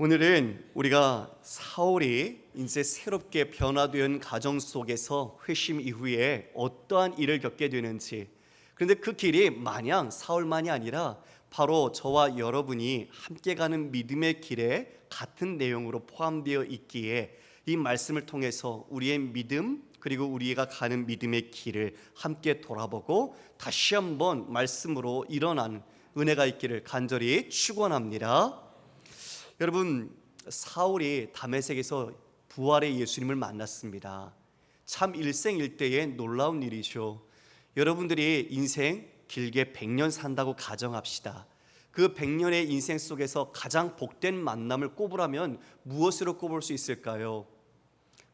오늘은 우리가 사울이 이제 새롭게 변화된 가정 속에서 회심 이후에 어떠한 일을 겪게 되는지, 그런데 그 길이 마냥 사울만이 아니라 바로 저와 여러분이 함께 가는 믿음의 길에 같은 내용으로 포함되어 있기에 이 말씀을 통해서 우리의 믿음 그리고 우리가 가는 믿음의 길을 함께 돌아보고 다시 한번 말씀으로 일어나는 은혜가 있기를 간절히 축원합니다. 여러분, 사울이 다메섹에서 부활의 예수님을 만났습니다. 참 일생일대의 놀라운 일이죠. 여러분들이 인생 길게 100년 산다고 가정합시다. 그 100년의 인생 속에서 가장 복된 만남을 꼽으라면 무엇으로 꼽을 수 있을까요?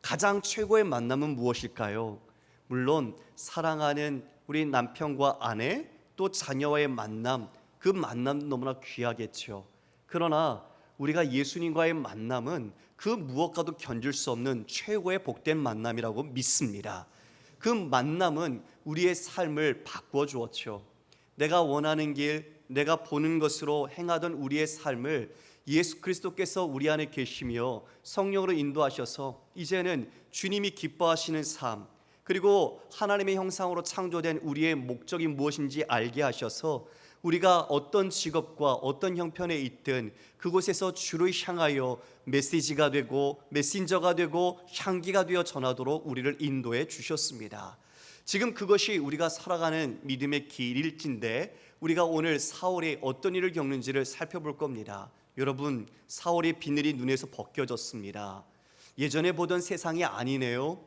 가장 최고의 만남은 무엇일까요? 물론 사랑하는 우리 남편과 아내 또 자녀와의 만남, 그 만남도 너무나 귀하겠죠. 그러나 우리가 예수님과의 만남은 그 무엇과도 견줄 수 없는 최고의 복된 만남이라고 믿습니다. 그 만남은 우리의 삶을 바꾸어 주었죠. 내가 원하는 길, 내가 보는 것으로 행하던 우리의 삶을 예수 그리스도께서 우리 안에 계시며 성령으로 인도하셔서 이제는 주님이 기뻐하시는 삶, 그리고 하나님의 형상으로 창조된 우리의 목적이 무엇인지 알게 하셔서 우리가 어떤 직업과 어떤 형편에 있든 그곳에서 주를 향하여 메시지가 되고 메신저가 되고 향기가 되어 전하도록 우리를 인도해 주셨습니다. 지금 그것이 우리가 살아가는 믿음의 길일진데 우리가 오늘 사울이 어떤 일을 겪는지를 살펴볼 겁니다. 여러분, 사울의 비늘이 눈에서 벗겨졌습니다. 예전에 보던 세상이 아니네요.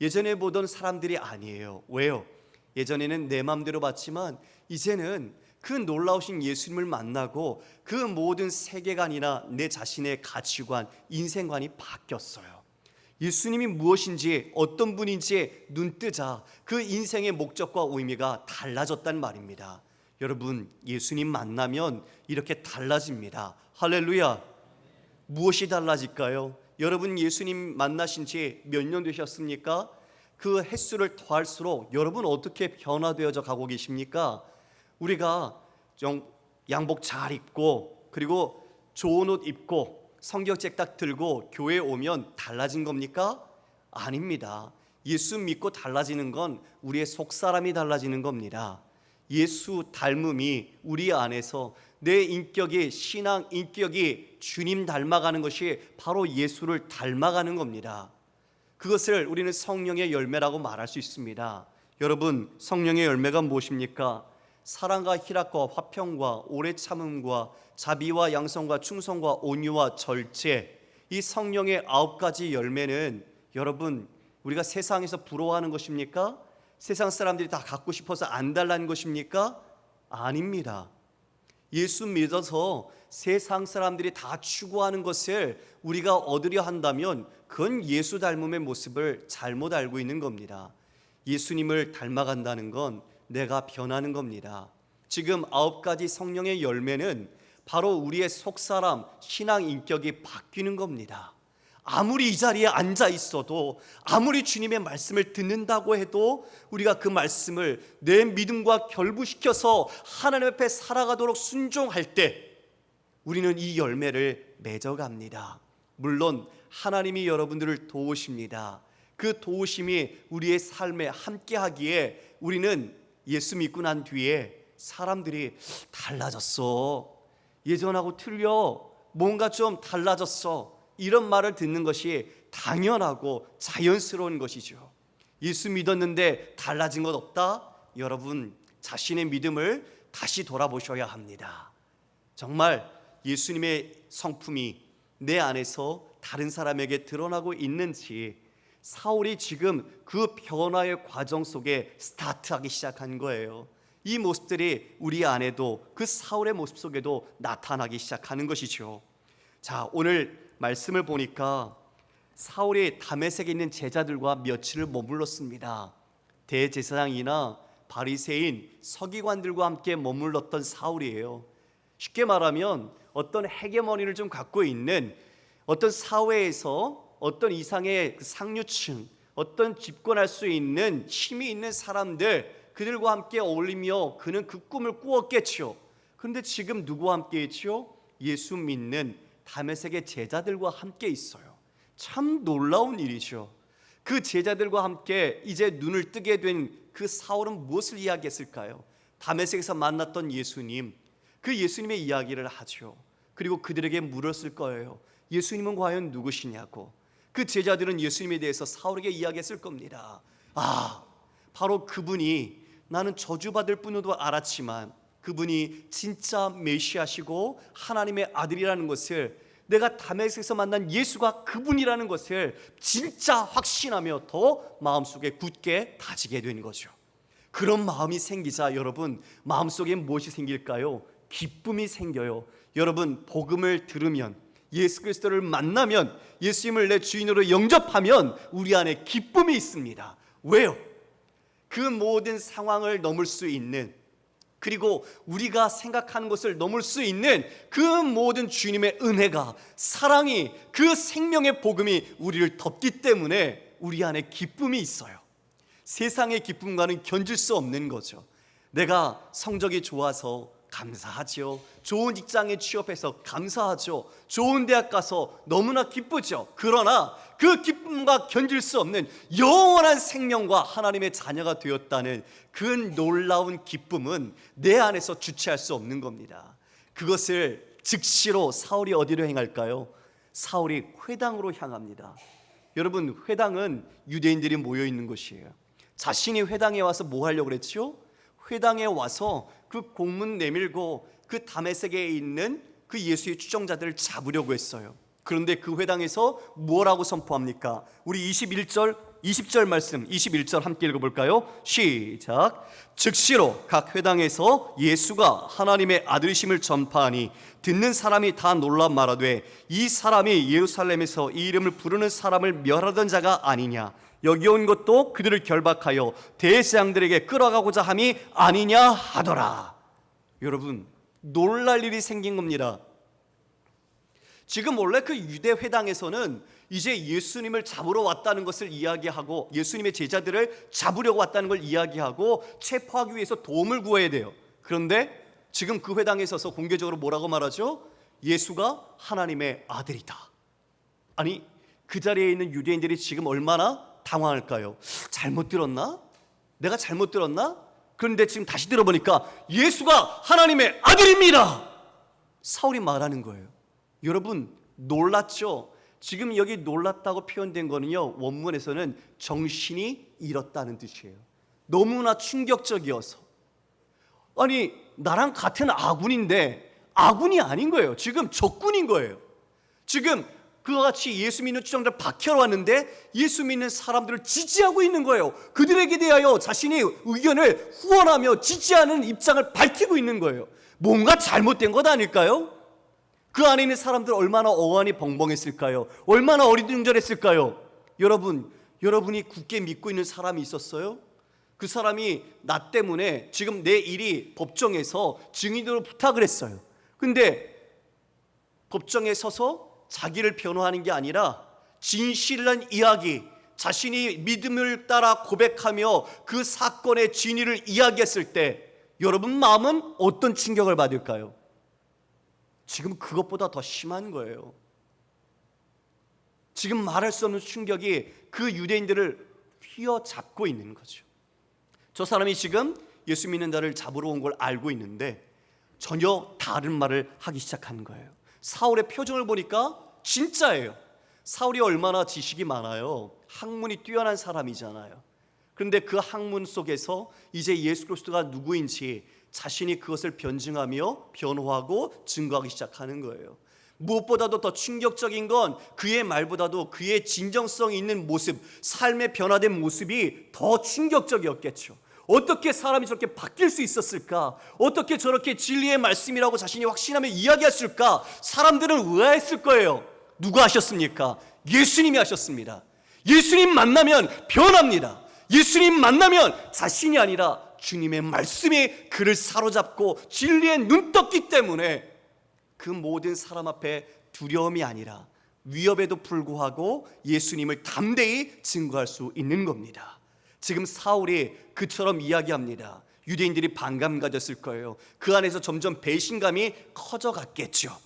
예전에 보던 사람들이 아니에요. 왜요? 예전에는 내 마음대로 봤지만 이제는 그 놀라우신 예수님을 만나고 그 모든 세계관이나 내 자신의 가치관, 인생관이 바뀌었어요. 예수님이 무엇인지 어떤 분인지 눈 뜨자 그 인생의 목적과 의미가 달라졌단 말입니다. 여러분, 예수님 만나면 이렇게 달라집니다. 할렐루야. 무엇이 달라질까요? 여러분, 예수님 만나신 지 몇 년 되셨습니까? 그 횟수를 더할수록 여러분 어떻게 변화되어져 가고 계십니까? 우리가 좀 양복 잘 입고 그리고 좋은 옷 입고 성경책 딱 들고 교회에 오면 달라진 겁니까? 아닙니다. 예수 믿고 달라지는 건 우리의 속사람이 달라지는 겁니다. 예수 닮음이 우리 안에서 내 인격이, 신앙 인격이 주님 닮아가는 것이 바로 예수를 닮아가는 겁니다. 그것을 우리는 성령의 열매라고 말할 수 있습니다. 여러분, 성령의 열매가 무엇입니까? 사랑과 희락과 화평과 오래 참음과 자비와 양성과 충성과 온유와 절제, 이 성령의 9가지 열매는 여러분, 우리가 세상에서 부러워하는 것입니까? 세상 사람들이 다 갖고 싶어서 안 달라는 것입니까? 아닙니다. 예수 믿어서 세상 사람들이 다 추구하는 것을 우리가 얻으려 한다면 그건 예수 닮음의 모습을 잘못 알고 있는 겁니다. 예수님을 닮아간다는 건 내가 변하는 겁니다. 지금 9가지 성령의 열매는 바로 우리의 속사람, 신앙 인격이 바뀌는 겁니다. 아무리 이 자리에 앉아 있어도, 아무리 주님의 말씀을 듣는다고 해도 우리가 그 말씀을 내 믿음과 결부시켜서 하나님 앞에 살아가도록 순종할 때 우리는 이 열매를 맺어갑니다. 물론 하나님이 여러분들을 도우십니다. 그 도우심이 우리의 삶에 함께하기에 우리는 예수 믿고 난 뒤에 사람들이 달라졌어, 예전하고 틀려, 뭔가 좀 달라졌어, 이런 말을 듣는 것이 당연하고 자연스러운 것이죠. 예수 믿었는데 달라진 것 없다? 여러분, 자신의 믿음을 다시 돌아보셔야 합니다. 정말 예수님의 성품이 내 안에서 다른 사람에게 드러나고 있는지, 사울이 지금 그 변화의 과정 속에 스타트하기 시작한 거예요. 이 모습들이 우리 안에도, 그 사울의 모습 속에도 나타나기 시작하는 것이죠. 자, 오늘 말씀을 보니까 사울이 다메섹에 있는 제자들과 며칠을 머물렀습니다. 대제사장이나 바리새인, 서기관들과 함께 머물렀던 사울이에요. 쉽게 말하면 어떤 헤게모니를 좀 갖고 있는, 어떤 사회에서 어떤 이상의 상류층, 어떤 집권할 수 있는 힘이 있는 사람들, 그들과 함께 어울리며 그는 그 꿈을 꾸었겠죠. 그런데 지금 누구와 함께 있죠? 예수 믿는 다메섹의 제자들과 함께 있어요. 참 놀라운 일이죠. 그 제자들과 함께 이제 눈을 뜨게 된 그 사울은 무엇을 이야기했을까요? 다메섹에서 만났던 예수님, 그 예수님의 이야기를 하죠. 그리고 그들에게 물었을 거예요. 예수님은 과연 누구시냐고. 그 제자들은 예수님에 대해서 사울에게 이야기했을 겁니다. 바로 그분이, 나는 저주받을 뿐으로 알았지만 그분이 진짜 메시아시고 하나님의 아들이라는 것을, 내가 다메섹에서 만난 예수가 그분이라는 것을 진짜 확신하며 더 마음속에 굳게 다지게 된 거죠. 그런 마음이 생기자 여러분, 마음속에 무엇이 생길까요? 기쁨이 생겨요. 여러분, 복음을 들으면, 예수 그리스도를 만나면, 예수님을 내 주인으로 영접하면 우리 안에 기쁨이 있습니다. 왜요? 그 모든 상황을 넘을 수 있는, 그리고 우리가 생각하는 것을 넘을 수 있는 그 모든 주님의 은혜가, 사랑이, 그 생명의 복음이 우리를 덮기 때문에 우리 안에 기쁨이 있어요. 세상의 기쁨과는 견줄 수 없는 거죠. 내가 성적이 좋아서 감사하죠. 좋은 직장에 취업해서 감사하죠. 좋은 대학 가서 너무나 기쁘죠. 그러나 그 기쁨과 견딜 수 없는 영원한 생명과 하나님의 자녀가 되었다는 그 놀라운 기쁨은 내 안에서 주체할 수 없는 겁니다. 그것을 즉시로 사울이 어디로 행할까요? 사울이 회당으로 향합니다. 여러분, 회당은 유대인들이 모여 있는 곳이에요. 자신이 회당에 와서 뭐 하려고 그랬죠? 회당에 와서 그 공문 내밀고 그 다메섹에 있는 그 예수의 추종자들을 잡으려고 했어요. 그런데 그 회당에서 뭐라고 선포합니까? 우리 21절, 20절 말씀, 21절 함께 읽어볼까요? 시작. 즉시로 각 회당에서 예수가 하나님의 아들이심을 전파하니 듣는 사람이 다 놀라 말하되, 이 사람이 예루살렘에서 이 이름을 부르는 사람을 멸하던 자가 아니냐? 여기 온 것도 그들을 결박하여 대제사장들에게 끌어가고자 함이 아니냐 하더라. 여러분, 놀랄 일이 생긴 겁니다. 지금 원래 그 유대 회당에서는 이제 예수님을 잡으러 왔다는 것을 이야기하고, 예수님의 제자들을 잡으려고 왔다는 걸 이야기하고 체포하기 위해서 도움을 구해야 돼요. 그런데 지금 그 회당에 서서 공개적으로 뭐라고 말하죠? 예수가 하나님의 아들이다. 아니, 그 자리에 있는 유대인들이 지금 얼마나 당황할까요? 잘못 들었나? 내가 잘못 들었나? 그런데 지금 다시 들어보니까 예수가 하나님의 아들입니다. 사울이 말하는 거예요. 여러분, 놀랐죠? 지금 여기 놀랐다고 표현된 거는요, 원문에서는 정신이 잃었다는 뜻이에요. 너무나 충격적이어서. 아니, 나랑 같은 아군인데 아군이 아닌 거예요. 지금 적군인 거예요. 지금 그와 같이 예수 믿는 추종자를 박해로 왔는데 예수 믿는 사람들을 지지하고 있는 거예요. 그들에게 대하여 자신의 의견을 후원하며 지지하는 입장을 밝히고 있는 거예요. 뭔가 잘못된 것 아닐까요? 그 안에 있는 사람들 얼마나 어안이 벙벙했을까요? 얼마나 어리둥절했을까요? 여러분이 굳게 믿고 있는 사람이 있었어요? 그 사람이 나 때문에 지금 내 일이 법정에서 증인으로 부탁을 했어요. 근데 법정에 서서 자기를 변호하는 게 아니라 진실한 이야기, 자신이 믿음을 따라 고백하며 그 사건의 진위를 이야기했을 때 여러분 마음은 어떤 충격을 받을까요? 지금 그것보다 더 심한 거예요. 지금 말할 수 없는 충격이 그 유대인들을 휘어잡고 있는 거죠. 저 사람이 지금 예수 믿는 자를 잡으러 온 걸 알고 있는데 전혀 다른 말을 하기 시작하는 거예요. 사울의 표정을 보니까 진짜예요. 사울이 얼마나 지식이 많아요. 학문이 뛰어난 사람이잖아요. 그런데 그 학문 속에서 이제 예수 그리스도가 누구인지 자신이 그것을 변증하며 변호하고 증거하기 시작하는 거예요. 무엇보다도 더 충격적인 건 그의 말보다도 그의 진정성 있는 모습, 삶의 변화된 모습이 더 충격적이었겠죠. 어떻게 사람이 저렇게 바뀔 수 있었을까? 어떻게 저렇게 진리의 말씀이라고 자신이 확신하며 이야기했을까? 사람들은 의아했을 거예요. 누가 하셨습니까? 예수님이 하셨습니다. 예수님 만나면 변합니다. 예수님 만나면 자신이 아니라 주님의 말씀이 그를 사로잡고 진리에 눈떴기 때문에 그 모든 사람 앞에 두려움이 아니라 위협에도 불구하고 예수님을 담대히 증거할 수 있는 겁니다. 지금 사울이 그처럼 이야기합니다. 유대인들이 반감 가졌을 거예요. 그 안에서 점점 배신감이 커져갔겠죠.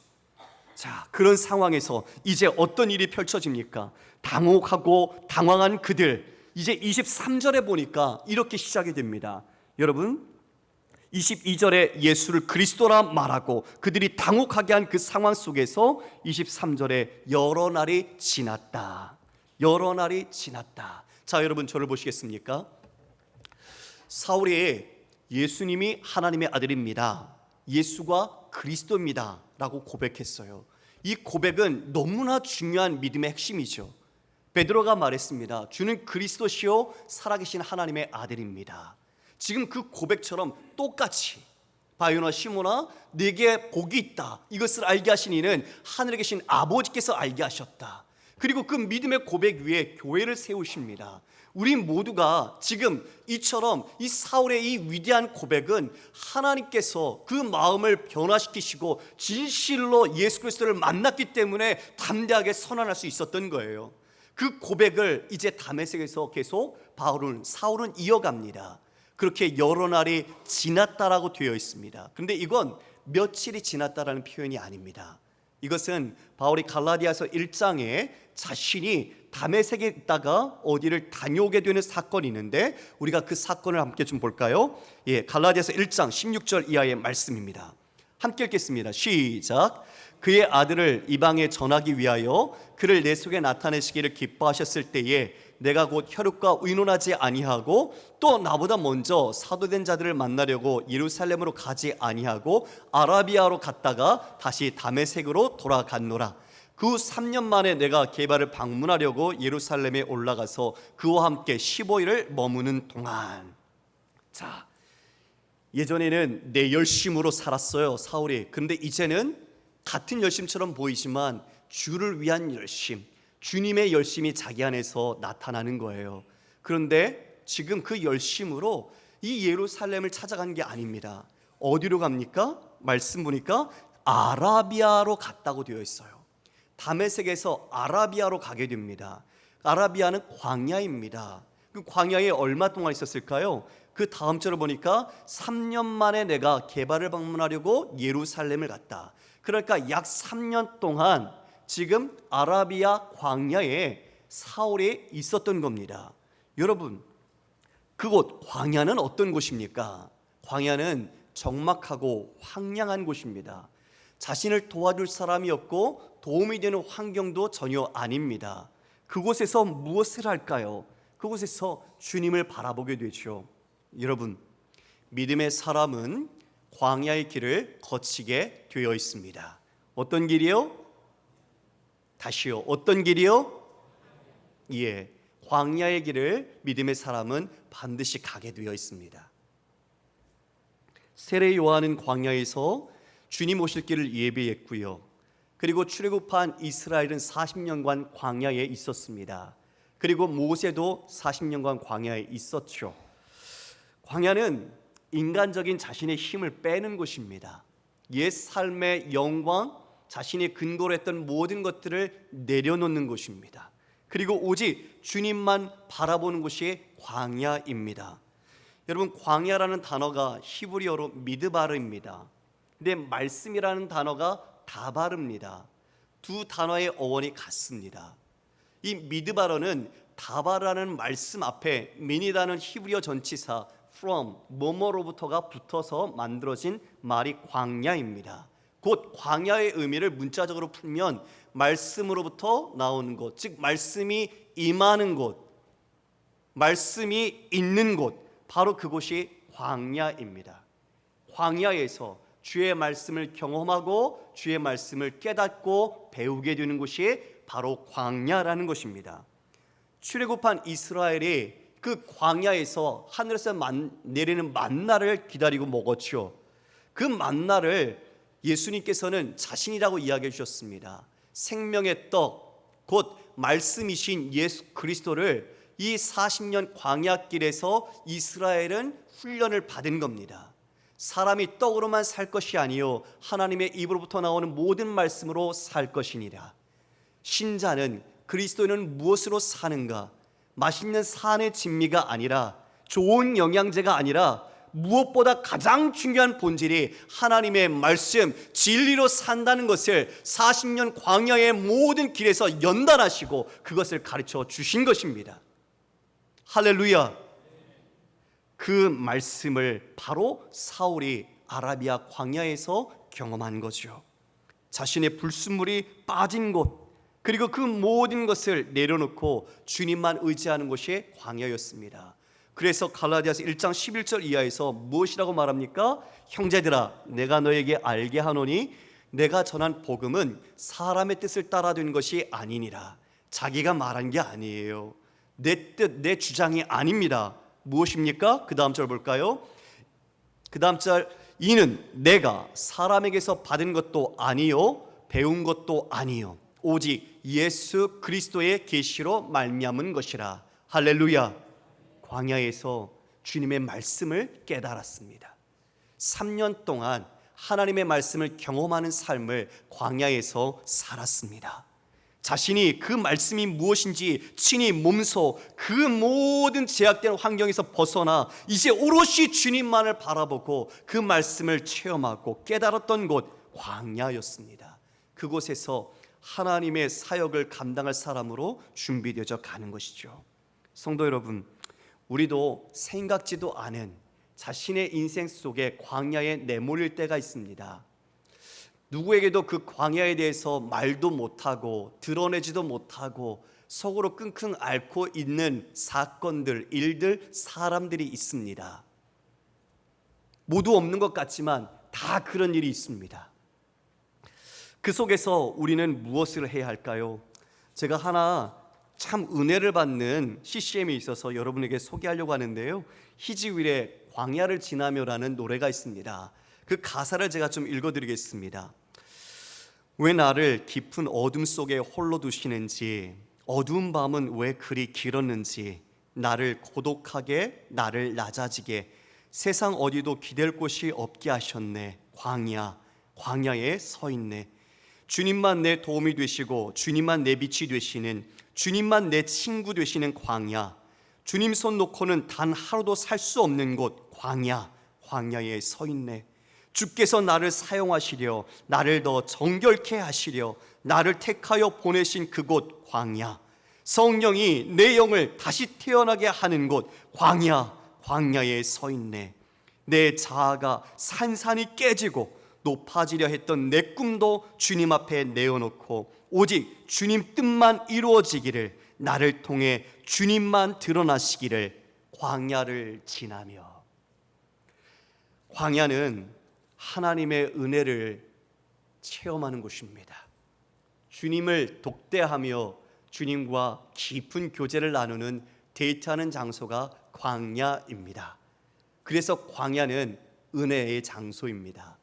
자, 그런 상황에서 이제 어떤 일이 펼쳐집니까? 당혹하고 당황한 그들, 이제 23절에 보니까 이렇게 시작이 됩니다. 여러분, 22절에 예수를 그리스도라 말하고 그들이 당혹하게 한 그 상황 속에서 23절에 여러 날이 지났다. 여러 날이 지났다. 자, 여러분, 저를 보시겠습니까? 사울이 예수님이 하나님의 아들입니다, 예수가 그리스도입니다 라고 고백했어요. 이 고백은 너무나 중요한 믿음의 핵심이죠. 베드로가 말했습니다. 주는 그리스도시요 살아계신 하나님의 아들입니다. 지금 그 고백처럼 똑같이 바요나 시몬아, 네게 복이 있다, 이것을 알게 하신 이는 하늘에 계신 아버지께서 알게 하셨다. 그리고 그 믿음의 고백 위에 교회를 세우십니다. 우리 모두가 지금 이처럼 이 사울의 이 위대한 고백은 하나님께서 그 마음을 변화시키시고 진실로 예수 그리스도를 만났기 때문에 담대하게 선언할 수 있었던 거예요. 그 고백을 이제 다메섹에서 계속 사울은 이어갑니다. 그렇게 여러 날이 지났다라고 되어 있습니다. 그런데 이건 며칠이 지났다라는 표현이 아닙니다. 이것은 바울이 갈라디아서 1장에 자신이 다메섹에 있다가 어디를 다녀오게 되는 사건이 있는데 우리가 그 사건을 함께 좀 볼까요? 갈라디아서 1장 16절 이하의 말씀입니다. 함께 읽겠습니다. 시작. 그의 아들을 이방에 전하기 위하여 그를 내 속에 나타내시기를 기뻐하셨을 때에 내가 곧 혈육과 의논하지 아니하고 또 나보다 먼저 사도된 자들을 만나려고 예루살렘으로 가지 아니하고 아라비아로 갔다가 다시 다메섹으로 돌아갔노라. 그 후 3년 만에 내가 게바를 방문하려고 예루살렘에 올라가서 그와 함께 15일을 머무는 동안. 자, 예전에는 내 열심으로 살았어요, 사울이. 그런데 이제는 같은 열심처럼 보이지만 주를 위한 열심, 주님의 열심이 자기 안에서 나타나는 거예요. 그런데 지금 그 열심으로 이 예루살렘을 찾아간 게 아닙니다. 어디로 갑니까? 말씀 보니까 아라비아로 갔다고 되어 있어요. 다메섹에서 아라비아로 가게 됩니다. 아라비아는 광야입니다. 그 광야에 얼마 동안 있었을까요? 그 다음 절을 보니까 3년 만에 내가 게바를 방문하려고 예루살렘을 갔다. 그러니까 약 3년 동안 지금 아라비아 광야에 사울이 있었던 겁니다. 여러분, 그곳 광야는 어떤 곳입니까? 광야는 적막하고 황량한 곳입니다. 자신을 도와줄 사람이 없고 도움이 되는 환경도 전혀 아닙니다. 그곳에서 무엇을 할까요? 그곳에서 주님을 바라보게 되죠. 여러분, 믿음의 사람은 광야의 길을 거치게 되어 있습니다. 어떤 길이요? 다시요. 어떤 길이요? 예, 광야의 길을 믿음의 사람은 반드시 가게 되어 있습니다. 세례 요한은 광야에서 주님 오실 길을 예비했고요. 그리고 출애굽한 이스라엘은 40년간 광야에 있었습니다. 그리고 모세도 40년간 광야에 있었죠. 광야는 인간적인 자신의 힘을 빼는 곳입니다. 옛 삶의 영광, 자신의 근거로 했던 모든 것들을 내려놓는 곳입니다. 그리고 오직 주님만 바라보는 곳이 광야입니다. 여러분, 광야라는 단어가 히브리어로 미드바르입니다. 근데 말씀이라는 단어가 다바르입니다. 두 단어의 어원이 같습니다. 이 미드바르는 다바르라는 말씀 앞에 민이라는 히브리어 전치사 from, 뭐뭐로부터가 붙어서 만들어진 말이 광야입니다. 곧 광야의 의미를 문자적으로 풀면 말씀으로부터 나오는 곳, 즉 말씀이 임하는 곳, 말씀이 있는 곳, 바로 그곳이 광야입니다. 광야에서 주의 말씀을 경험하고 주의 말씀을 깨닫고 배우게 되는 곳이 바로 광야라는 것입니다. 출애굽한 이스라엘이 그 광야에서 하늘에서 내리는 만나를 기다리고 먹었죠. 그 만나를 예수님께서는 자신이라고 이야기해 주셨습니다. 생명의 떡, 곧 말씀이신 예수 그리스도를 이 40년 광야길에서 이스라엘은 훈련을 받은 겁니다. 사람이 떡으로만 살 것이 아니요 하나님의 입으로부터 나오는 모든 말씀으로 살 것이니라. 신자는, 그리스도인은 무엇으로 사는가? 맛있는 산의 진미가 아니라, 좋은 영양제가 아니라 무엇보다 가장 중요한 본질이 하나님의 말씀, 진리로 산다는 것을 40년 광야의 모든 길에서 연단하시고 그것을 가르쳐 주신 것입니다. 할렐루야. 그 말씀을 바로 사울이 아라비아 광야에서 경험한 거죠. 자신의 불순물이 빠진 곳, 그리고 그 모든 것을 내려놓고 주님만 의지하는 것이 광야였습니다. 그래서 갈라디아서 1장 11절 이하에서 무엇이라고 말합니까? 형제들아, 내가 너에게 알게 하노니 내가 전한 복음은 사람의 뜻을 따라 된 것이 아니니라. 자기가 말한 게 아니에요. 내 뜻, 내 주장이 아닙니다. 무엇입니까? 그 다음 절 볼까요? 그 다음 절, 이는 내가 사람에게서 받은 것도 아니요 배운 것도 아니요 오직 예수 그리스도의 계시로 말미암은 것이라. 할렐루야. 광야에서 주님의 말씀을 깨달았습니다. 3년 동안 하나님의 말씀을 경험하는 삶을 광야에서 살았습니다. 자신이 그 말씀이 무엇인지 친히 몸소 그 모든 제약된 환경에서 벗어나 이제 오롯이 주님만을 바라보고 그 말씀을 체험하고 깨달았던 곳 광야였습니다. 그곳에서 하나님의 사역을 감당할 사람으로 준비되어져 가는 것이죠. 성도 여러분, 우리도 생각지도 않은 자신의 인생 속에 광야에 내몰릴 때가 있습니다. 누구에게도 그 광야에 대해서 말도 못하고 드러내지도 못하고 속으로 끙끙 앓고 있는 사건들, 일들, 사람들이 있습니다. 모두 없는 것 같지만 다 그런 일이 있습니다. 그 속에서 우리는 무엇을 해야 할까요? 제가 하나 참 은혜를 받는 CCM이 있어서 여러분에게 소개하려고 하는데요. 희지윌의 광야를 지나며라는 노래가 있습니다. 그 가사를 제가 좀 읽어드리겠습니다. 왜 나를 깊은 어둠 속에 홀로 두시는지, 어두운 밤은 왜 그리 길었는지, 나를 고독하게, 나를 낮아지게, 세상 어디도 기댈 곳이 없게 하셨네. 광야에 서 있네. 주님만 내 도움이 되시고 주님만 내 빛이 되시는, 주님만 내 친구 되시는 광야, 주님 손 놓고는 단 하루도 살 수 없는 곳 광야에 서 있네. 주께서 나를 사용하시려, 나를 더 정결케 하시려 나를 택하여 보내신 그곳 광야, 성령이 내 영을 다시 태어나게 하는 곳 광야에 서 있네. 내 자아가 산산이 깨지고 높아지려 했던 내 꿈도 주님 앞에 내어놓고 오직 주님 뜻만 이루어지기를, 나를 통해 주님만 드러나시기를 광야를 지나며. 광야는 하나님의 은혜를 체험하는 곳입니다. 주님을 독대하며 주님과 깊은 교제를 나누는 데이트하는 장소가 광야입니다. 그래서 광야는 은혜의 장소입니다.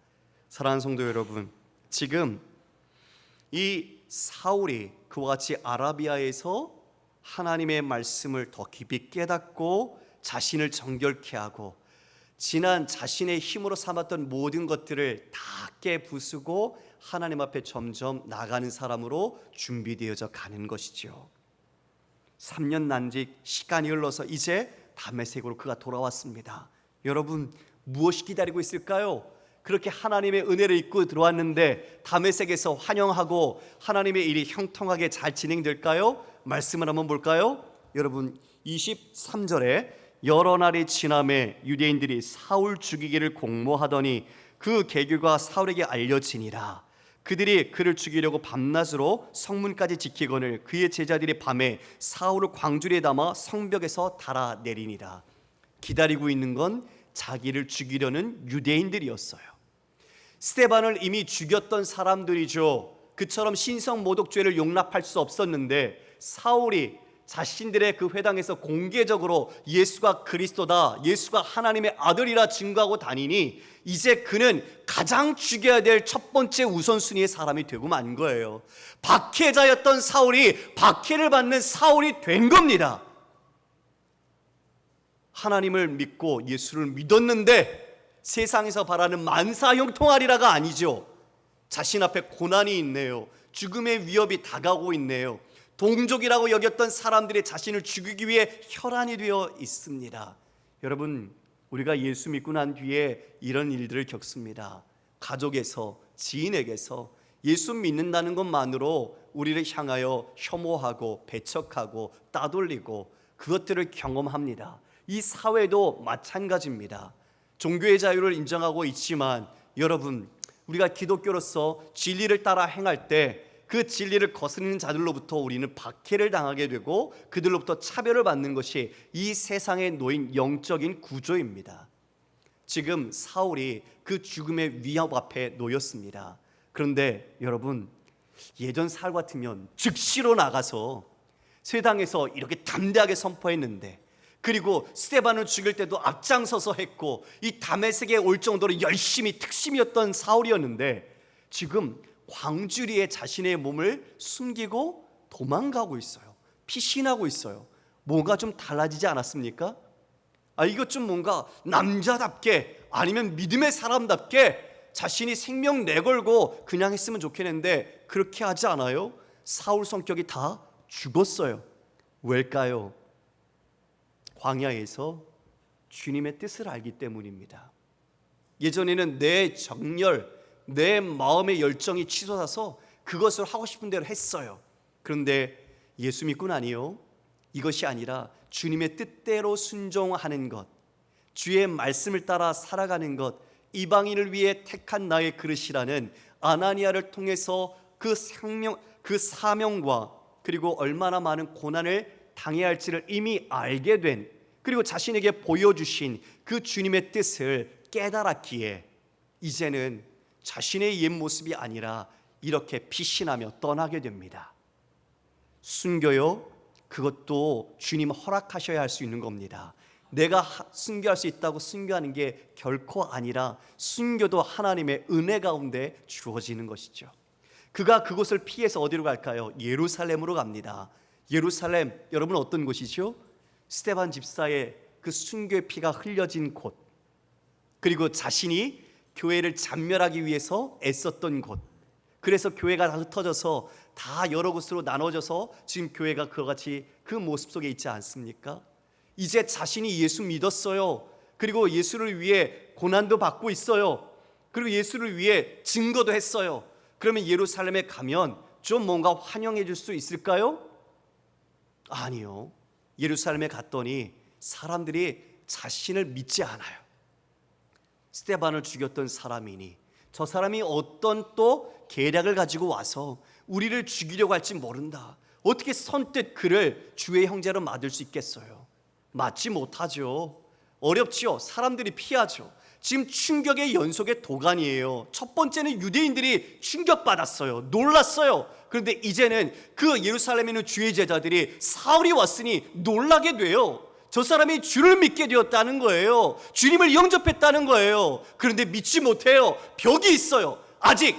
사랑하는 성도 여러분, 지금 이 사울이 그와 같이 아라비아에서 하나님의 말씀을 더 깊이 깨닫고 자신을 정결케 하고 지난 자신의 힘으로 삼았던 모든 것들을 다 깨부수고 하나님 앞에 점점 나가는 사람으로 준비되어져 가는 것이죠. 3년 난직 시간이 흘러서 이제 다메섹으로 그가 돌아왔습니다. 여러분, 무엇이 기다리고 있을까요? 그렇게 하나님의 은혜를 입고 들어왔는데 다메섹에서 환영하고 하나님의 일이 형통하게 잘 진행될까요? 말씀을 한번 볼까요? 여러분, 23절에 여러 날이 지남에 유대인들이 사울 죽이기를 공모하더니 그 계교가 사울에게 알려지니라. 그들이 그를 죽이려고 밤낮으로 성문까지 지키거늘 그의 제자들이 밤에 사울을 광주리에 담아 성벽에서 달아내리니라. 기다리고 있는 건 자기를 죽이려는 유대인들이었어요. 스데반을 이미 죽였던 사람들이죠. 그처럼 신성모독죄를 용납할 수 없었는데 사울이 자신들의 그 회당에서 공개적으로 예수가 그리스도다, 예수가 하나님의 아들이라 증거하고 다니니 이제 그는 가장 죽여야 될 첫 번째 우선순위의 사람이 되고 만 거예요. 박해자였던 사울이 박해를 받는 사울이 된 겁니다. 하나님을 믿고 예수를 믿었는데 세상에서 바라는 만사형통하리라가 아니죠. 자신 앞에 고난이 있네요. 죽음의 위협이 다가오고 있네요. 동족이라고 여겼던 사람들이 자신을 죽이기 위해 혈안이 되어 있습니다. 여러분, 우리가 예수 믿고 난 뒤에 이런 일들을 겪습니다. 가족에서, 지인에게서 예수 믿는다는 것만으로 우리를 향하여 혐오하고 배척하고 따돌리고 그것들을 경험합니다. 이 사회도 마찬가지입니다. 종교의 자유를 인정하고 있지만 여러분, 우리가 기독교로서 진리를 따라 행할 때 그 진리를 거스르는 자들로부터 우리는 박해를 당하게 되고 그들로부터 차별을 받는 것이 이 세상에 놓인 영적인 구조입니다. 지금 사울이 그 죽음의 위협 앞에 놓였습니다. 그런데 여러분, 예전 사울 같으면 즉시로 나가서 세상에서 이렇게 담대하게 선포했는데, 그리고 스데반을 죽일 때도 앞장서서 했고 이 다메섹에 올 정도로 열심히 특심이었던 사울이었는데 지금 광주리에 자신의 몸을 숨기고 도망가고 있어요. 피신하고 있어요. 뭔가 좀 달라지지 않았습니까? 이것 좀 뭔가 남자답게, 아니면 믿음의 사람답게 자신이 생명 내걸고 그냥 했으면 좋겠는데 그렇게 하지 않아요. 사울 성격이 다 죽었어요. 왜일까요? 광야에서 주님의 뜻을 알기 때문입니다. 예전에는 내 정열, 내 마음의 열정이 치솟아서 그것을 하고 싶은 대로 했어요. 그런데 예수 믿고 나니요, 이것이 아니라 주님의 뜻대로 순종하는 것, 주의 말씀을 따라 살아가는 것, 이방인을 위해 택한 나의 그릇이라는 아나니아를 통해서 그 사명과 그리고 얼마나 많은 고난을 당해야 할지를 이미 알게 된, 그리고 자신에게 보여주신 그 주님의 뜻을 깨달았기에 이제는 자신의 옛 모습이 아니라 이렇게 피신하며 떠나게 됩니다. 순교요, 그것도 주님 허락하셔야 할 수 있는 겁니다. 내가 순교할 수 있다고 순교하는 게 결코 아니라 순교도 하나님의 은혜 가운데 주어지는 것이죠. 그가 그곳을 피해서 어디로 갈까요? 예루살렘으로 갑니다. 예루살렘, 여러분 어떤 곳이죠? 스데반 집사의 그 순교의 피가 흘려진 곳, 그리고 자신이 교회를 잔멸하기 위해서 애썼던 곳, 그래서 교회가 다 흩어져서 다 여러 곳으로 나눠져서 지금 교회가 그와 같이 그 모습 속에 있지 않습니까? 이제 자신이 예수 믿었어요. 그리고 예수를 위해 고난도 받고 있어요. 그리고 예수를 위해 증거도 했어요. 그러면 예루살렘에 가면 좀 뭔가 환영해 줄 수 있을까요? 아니요. 예루살렘에 갔더니 사람들이 자신을 믿지 않아요. 스데반을 죽였던 사람이니 저 사람이 어떤 또 계략을 가지고 와서 우리를 죽이려고 할지 모른다. 어떻게 선뜻 그를 주의 형제로 맡을 수 있겠어요? 맞지 못하죠. 어렵지요. 사람들이 피하죠. 지금 충격의 연속의 도가니예요. 첫 번째는 유대인들이 충격받았어요. 놀랐어요. 그런데 이제는 그 예루살렘에 있는 주의 제자들이 사울이 왔으니 놀라게 돼요. 저 사람이 주를 믿게 되었다는 거예요. 주님을 영접했다는 거예요. 그런데 믿지 못해요. 벽이 있어요. 아직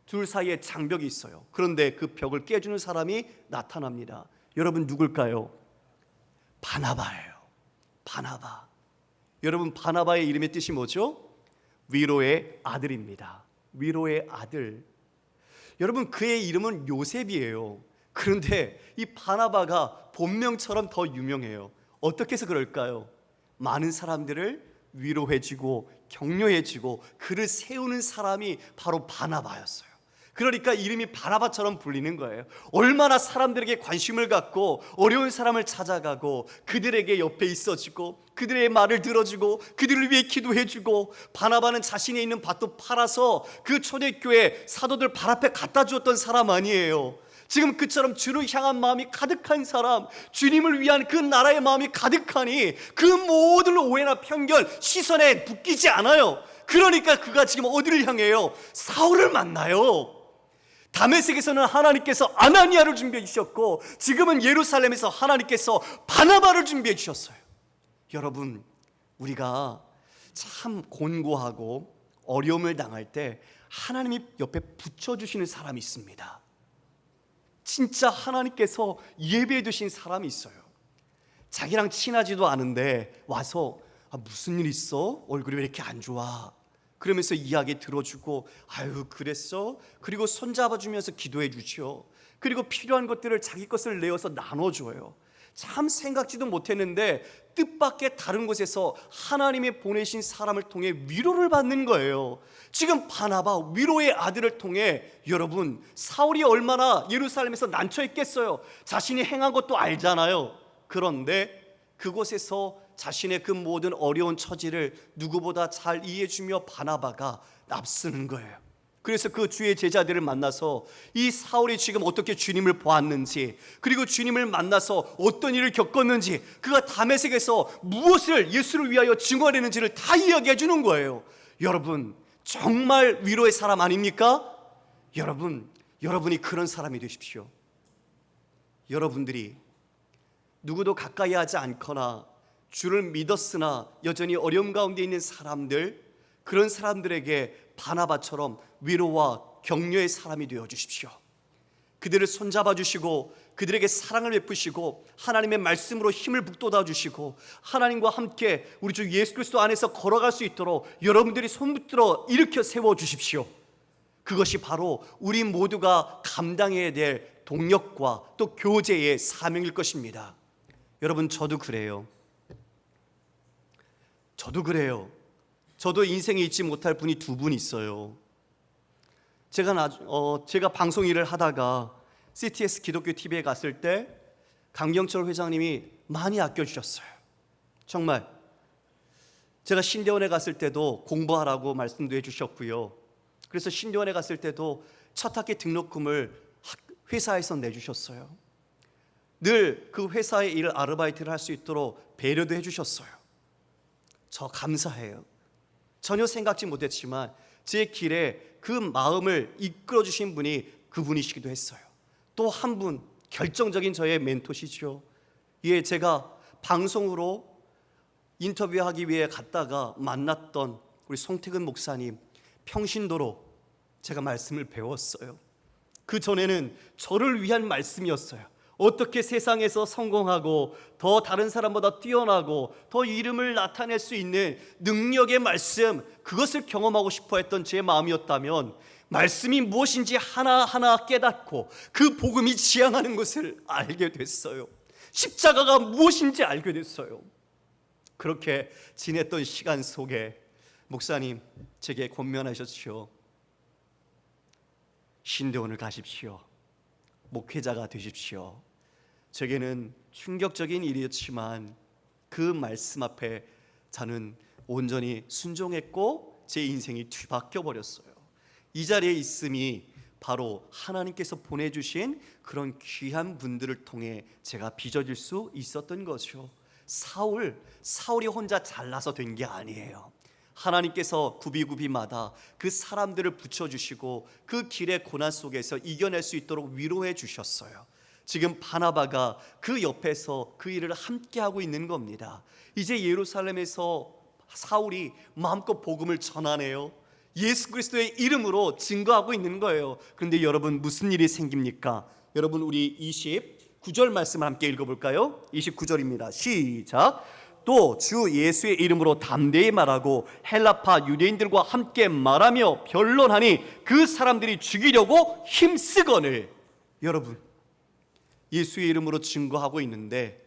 둘 사이에 장벽이 있어요. 그런데 그 벽을 깨주는 사람이 나타납니다. 여러분 누굴까요? 바나바예요. 바나바. 여러분 바나바의 이름의 뜻이 뭐죠? 위로의 아들입니다. 위로의 아들. 여러분 그의 이름은 요셉이에요. 그런데 이 바나바가 본명처럼 더 유명해요. 어떻게 해서 그럴까요? 많은 사람들을 위로해주고 격려해주고 그를 세우는 사람이 바로 바나바였어요. 그러니까 이름이 바나바처럼 불리는 거예요. 얼마나 사람들에게 관심을 갖고 어려운 사람을 찾아가고 그들에게 옆에 있어주고 그들의 말을 들어주고 그들을 위해 기도해주고, 바나바는 자신이 있는 밭도 팔아서 그 초대교회 사도들 발 앞에 갖다 주었던 사람 아니에요. 지금 그처럼 주를 향한 마음이 가득한 사람, 주님을 위한 그 나라의 마음이 가득하니 그 모든 오해나 편견, 시선에 묶이지 않아요. 그러니까 그가 지금 어디를 향해요? 사울을 만나요. 다메섹에서는 하나님께서 아나니아를 준비해 주셨고 지금은 예루살렘에서 하나님께서 바나바를 준비해 주셨어요. 여러분, 우리가 참 곤고하고 어려움을 당할 때 하나님이 옆에 붙여주시는 사람이 있습니다. 진짜 하나님께서 예배해 두신 사람이 있어요. 자기랑 친하지도 않은데 와서 무슨 일 있어? 얼굴이 왜 이렇게 안 좋아? 그러면서 이야기 들어주고 아유 그랬어? 그리고 손잡아주면서 기도해 주죠. 그리고 필요한 것들을 자기 것을 내어서 나눠줘요. 참 생각지도 못했는데 뜻밖의 다른 곳에서 하나님이 보내신 사람을 통해 위로를 받는 거예요. 지금 바나바, 위로의 아들을 통해, 여러분, 사울이 얼마나 예루살렘에서 난처했겠어요. 자신이 행한 것도 알잖아요. 그런데 그곳에서 자신의 그 모든 어려운 처지를 누구보다 잘 이해해주며 바나바가 납쓰는 거예요. 그래서 그 주의 제자들을 만나서 이 사울이 지금 어떻게 주님을 보았는지, 그리고 주님을 만나서 어떤 일을 겪었는지, 그가 다메섹에서 무엇을 예수를 위하여 증언했는지를 다 이야기해 주는 거예요. 여러분, 정말 위로의 사람 아닙니까? 여러분이 그런 사람이 되십시오. 여러분들이 누구도 가까이 하지 않거나 주를 믿었으나 여전히 어려움 가운데 있는 사람들, 그런 사람들에게 바나바처럼 위로와 격려의 사람이 되어 주십시오. 그들을 손잡아 주시고 그들에게 사랑을 베푸시고 하나님의 말씀으로 힘을 북돋아 주시고 하나님과 함께 우리 주 예수 그리스도 안에서 걸어갈 수 있도록 여러분들이 손붙들어 일으켜 세워 주십시오. 그것이 바로 우리 모두가 감당해야 될 동력과 또 교제의 사명일 것입니다. 여러분, 저도 그래요. 저도 인생에 잊지 못할 분이 두 분 있어요. 제가 방송 일을 하다가 CTS 기독교 TV에 갔을 때 강경철 회장님이 많이 아껴주셨어요. 정말 제가 신대원에 갔을 때도 공부하라고 말씀도 해주셨고요. 그래서 신대원에 갔을 때도 첫 학기 등록금을 회사에서 내주셨어요. 늘 그 회사의 일 아르바이트를 할 수 있도록 배려도 해주셨어요. 저 감사해요. 전혀 생각지 못했지만 제 길에 그 마음을 이끌어 주신 분이 그분이시기도 했어요. 또 한 분, 결정적인 저의 멘토시죠. 예, 제가 방송으로 인터뷰하기 위해 갔다가 만났던 우리 송태근 목사님, 평신도로 제가 말씀을 배웠어요. 그 전에는 저를 위한 말씀이었어요. 어떻게 세상에서 성공하고 더 다른 사람보다 뛰어나고 더 이름을 나타낼 수 있는 능력의 말씀, 그것을 경험하고 싶어 했던 제 마음이었다면 말씀이 무엇인지 하나하나 깨닫고 그 복음이 지향하는 것을 알게 됐어요. 십자가가 무엇인지 알게 됐어요. 그렇게 지냈던 시간 속에 목사님 제게 권면하셨죠. 신대원을 가십시오. 목회자가 되십시오. 제게는 충격적인 일이었지만 그 말씀 앞에 저는 온전히 순종했고 제 인생이 뒤바뀌어 버렸어요. 이 자리에 있음이 바로 하나님께서 보내주신 그런 귀한 분들을 통해 제가 빚어질 수 있었던 거죠. 사울이 혼자 잘나서 된 게 아니에요. 하나님께서 구비구비마다 그 사람들을 붙여주시고 그 길의 고난 속에서 이겨낼 수 있도록 위로해 주셨어요. 지금 바나바가 그 옆에서 그 일을 함께하고 있는 겁니다. 이제 예루살렘에서 사울이 마음껏 복음을 전하네요. 예수 그리스도의 이름으로 증거하고 있는 거예요. 그런데 여러분, 무슨 일이 생깁니까? 여러분, 우리 29절 말씀 함께 읽어볼까요? 29절입니다. 시작. 또 주 예수의 이름으로 담대히 말하고 헬라파 유대인들과 함께 말하며 변론하니 그 사람들이 죽이려고 힘쓰거늘. 여러분, 예수의 이름으로 증거하고 있는데,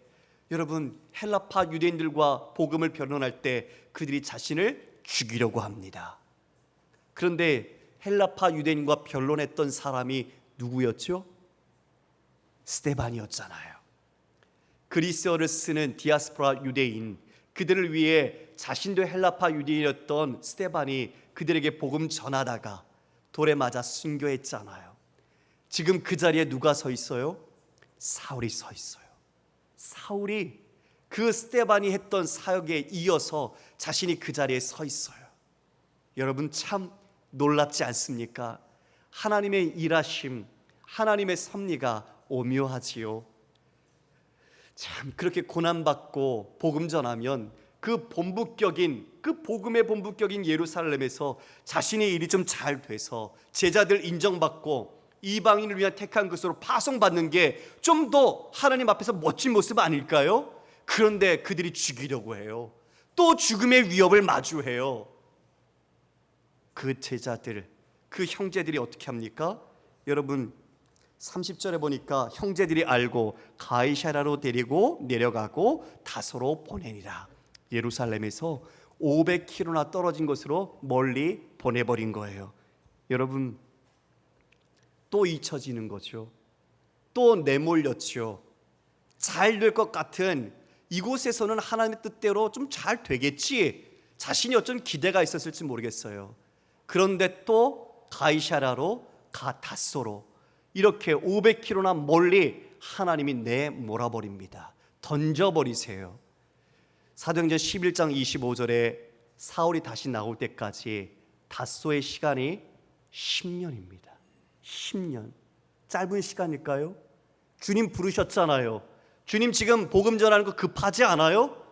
여러분, 헬라파 유대인들과 복음을 변론할 때 그들이 자신을 죽이려고 합니다. 그런데 헬라파 유대인과 변론했던 사람이 누구였죠? 스데반이었잖아요. 그리스어를 쓰는 디아스포라 유대인, 그들을 위해 자신도 헬라파 유대인이었던 스데반이 그들에게 복음 전하다가 돌에 맞아 순교했잖아요. 지금 그 자리에 누가 서 있어요? 사울이 서 있어요. 사울이 그 스데반이 했던 사역에 이어서 자신이 그 자리에 서 있어요. 여러분, 참 놀랍지 않습니까? 하나님의 일하심, 하나님의 섭리가 오묘하지요. 참 그렇게 고난받고 복음 전하면 그 복음의 본부격인 예루살렘에서 자신의 일이 좀 잘 돼서 제자들 인정받고 이방인을 위한 택한 것으로 파송받는 게 좀 더 하나님 앞에서 멋진 모습 아닐까요? 그런데 그들이 죽이려고 해요. 또 죽음의 위협을 마주해요. 그 제자들, 그 형제들이 어떻게 합니까? 여러분, 30절에 보니까 형제들이 알고 가이사랴로 데리고 내려가고 다소로 보내니라. 예루살렘에서 500km나 떨어진 곳으로 멀리 보내버린 거예요. 여러분, 또 잊혀지는 거죠. 또 내몰렸죠. 잘 될 것 같은 이곳에서는 하나님의 뜻대로 좀 잘 되겠지, 자신이 어쩐 기대가 있었을지 모르겠어요. 그런데 또 가이사랴로 다소로 이렇게 500km나 멀리 하나님이 내몰아버립니다. 던져버리세요. 사도행전 11장 25절에 사울이 다시 나올 때까지 다소의 시간이 10년입니다. 10년. 짧은 시간일까요? 주님 부르셨잖아요. 주님 지금 복음 전하는 거 급하지 않아요?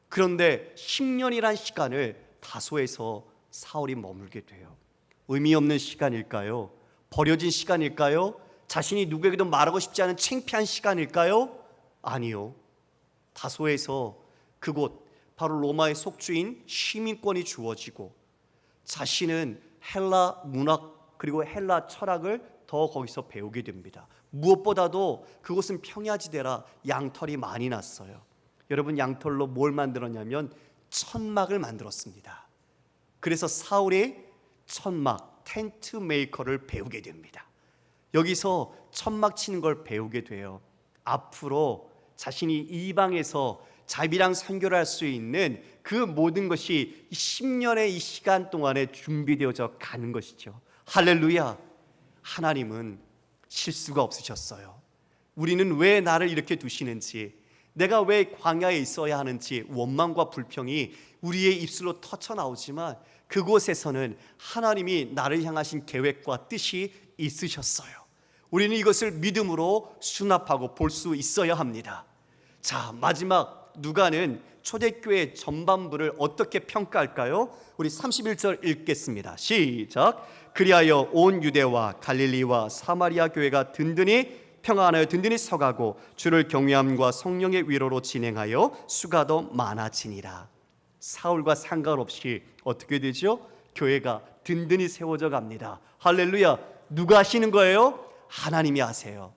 그런데 10년이란 시간을 다소에서 사울이 머물게 돼요. 의미 없는 시간일까요? 버려진 시간일까요? 자신이 누구에게도 말하고 싶지 않은 창피한 시간일까요? 아니요. 다소에서 그곳, 바로 로마의 속주인 시민권이 주어지고 자신은 헬라 문학 그리고 헬라 철학을 더 거기서 배우게 됩니다. 무엇보다도 그곳은 평야지대라 양털이 많이 났어요. 여러분, 양털로 뭘 만들었냐면 천막을 만들었습니다. 그래서 사울이 천막, 텐트 메이커를 배우게 됩니다. 여기서 천막 치는 걸 배우게 돼요. 앞으로 자신이 이방에서 자비랑 선교를 할 수 있는 그 모든 것이 10년의 이 시간 동안에 준비되어져 가는 것이죠. 할렐루야. 하나님은 실수가 없으셨어요. 우리는 왜 나를 이렇게 두시는지, 내가 왜 광야에 있어야 하는지 원망과 불평이 우리의 입술로 터쳐나오지만 그곳에서는 하나님이 나를 향하신 계획과 뜻이 있으셨어요. 우리는 이것을 믿음으로 수납하고 볼 수 있어야 합니다. 자, 마지막 누가는 초대교회 전반부를 어떻게 평가할까요? 우리 31절 읽겠습니다. 시작. 그리하여 온 유대와 갈릴리와 사마리아 교회가 든든히 평안하여 든든히 서가고 주를 경외함과 성령의 위로로 진행하여 수가 더 많아지니라. 사울과 상관없이 어떻게 되죠? 교회가 든든히 세워져 갑니다. 할렐루야. 누가 하시는 거예요? 하나님이 하세요.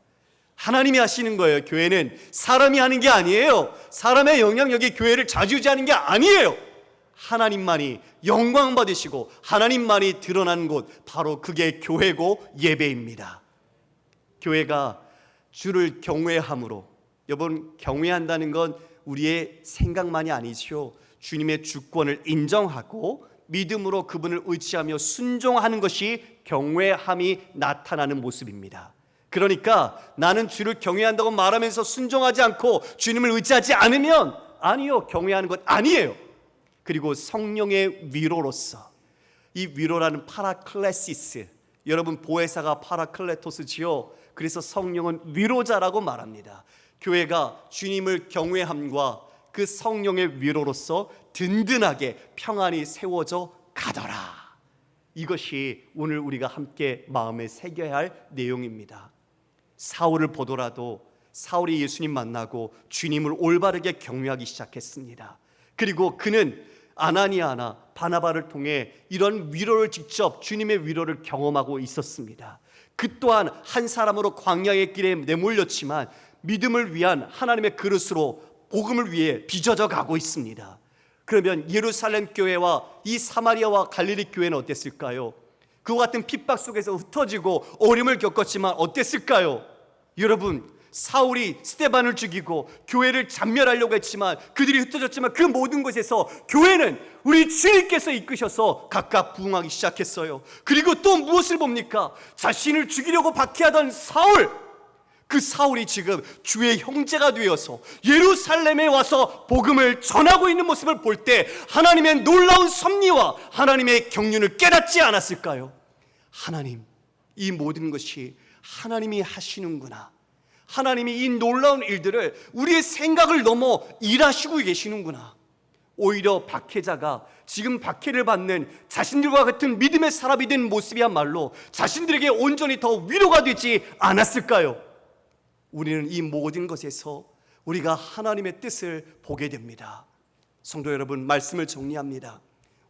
하나님이 하시는 거예요. 교회는 사람이 하는 게 아니에요. 사람의 영향력이 교회를 좌지우지하는 게 아니에요. 하나님만이 영광 받으시고 하나님만이 드러난 곳, 바로 그게 교회고 예배입니다. 교회가 주를 경외함으로, 여러분, 경외한다는 건 우리의 생각만이 아니죠. 주님의 주권을 인정하고 믿음으로 그분을 의지하며 순종하는 것이 경외함이 나타나는 모습입니다. 그러니까 나는 주를 경외한다고 말하면서 순종하지 않고 주님을 의지하지 않으면, 아니요, 경외하는 것 아니에요. 그리고 성령의 위로로서, 이 위로라는 파라클레시스, 여러분 보혜사가 파라클레토스지요. 그래서 성령은 위로자라고 말합니다. 교회가 주님을 경외함과 그 성령의 위로로서 든든하게 평안히 세워져 가더라. 이것이 오늘 우리가 함께 마음에 새겨야 할 내용입니다. 사울을 보더라도 사울이 예수님 만나고 주님을 올바르게 경외하기 시작했습니다. 그리고 그는 아나니아나 바나바를 통해 이런 위로를 직접, 주님의 위로를 경험하고 있었습니다. 그 또한 한 사람으로 광야의 길에 내몰렸지만 믿음을 위한 하나님의 그릇으로 복음을 위해 빚어져 가고 있습니다. 그러면 예루살렘 교회와 이 사마리아와 갈릴리 교회는 어땠을까요? 그와 같은 핍박 속에서 흩어지고 어려움을 겪었지만 어땠을까요? 여러분, 사울이 스데반을 죽이고 교회를 잔멸하려고 했지만, 그들이 흩어졌지만 그 모든 곳에서 교회는 우리 주님께서 이끄셔서 각각 부흥하기 시작했어요. 그리고 또 무엇을 봅니까? 자신을 죽이려고 박해하던 사울, 그 사울이 지금 주의 형제가 되어서 예루살렘에 와서 복음을 전하고 있는 모습을 볼 때 하나님의 놀라운 섭리와 하나님의 경륜을 깨닫지 않았을까요? 하나님, 이 모든 것이 하나님이 하시는구나. 하나님이 이 놀라운 일들을 우리의 생각을 넘어 일하시고 계시는구나. 오히려 박해자가 지금 박해를 받는 자신들과 같은 믿음의 사람이 된 모습이야말로 자신들에게 온전히 더 위로가 되지 않았을까요? 우리는 이 모든 것에서 우리가 하나님의 뜻을 보게 됩니다. 성도 여러분, 말씀을 정리합니다.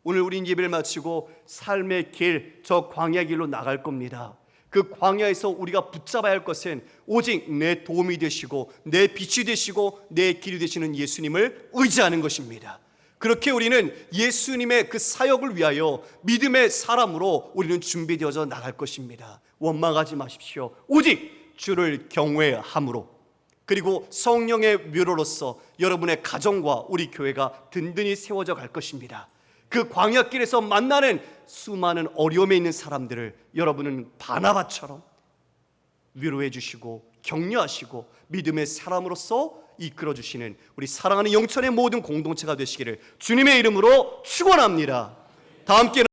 오늘 우린 예배를 마치고 삶의 길, 저 광야 길로 나갈 겁니다. 그 광야에서 우리가 붙잡아야 할 것은 오직 내 도움이 되시고 내 빛이 되시고 내 길이 되시는 예수님을 의지하는 것입니다. 그렇게 우리는 예수님의 그 사역을 위하여 믿음의 사람으로 우리는 준비되어져 나갈 것입니다. 원망하지 마십시오. 오직 주를 경외함으로, 그리고 성령의 묘로로서 여러분의 가정과 우리 교회가 든든히 세워져 갈 것입니다. 그 광야길에서 만나는 수많은 어려움에 있는 사람들을 여러분은 바나바처럼 위로해 주시고 격려하시고 믿음의 사람으로서 이끌어 주시는 우리 사랑하는 영천의 모든 공동체가 되시기를 주님의 이름으로 축원합니다. 다 함께